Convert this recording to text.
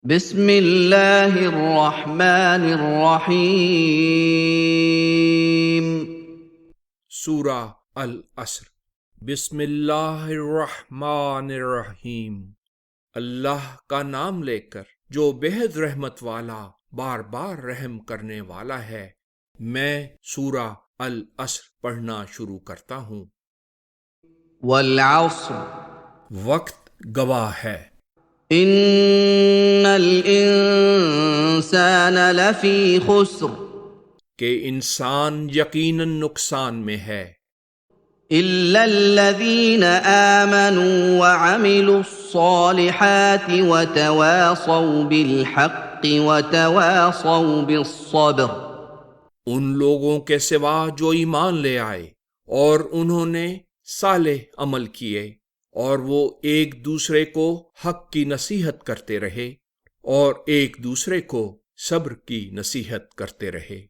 بسم اللہ الرحمن الرحیم۔ سورہ العصر۔ بسم اللہ الرحمن الرحیم، اللہ کا نام لے کر جو بہت رحمت والا بار بار رحم کرنے والا ہے۔ میں سورہ العصر پڑھنا شروع کرتا ہوں۔ والعصر وقت گواہ ہے، ان الانسان لفی خسر کہ انسان یقیناً نقصان میں ہے، الا الذین آمنوا وعملوا الصالحات وتواصوا بالحق وتواصوا بالصبر۔ ان لوگوں کے سوا جو ایمان لے آئے اور انہوں نے صالح عمل کیے، اور وہ ایک دوسرے کو حق کی نصیحت کرتے رہے اور ایک دوسرے کو صبر کی نصیحت کرتے رہے۔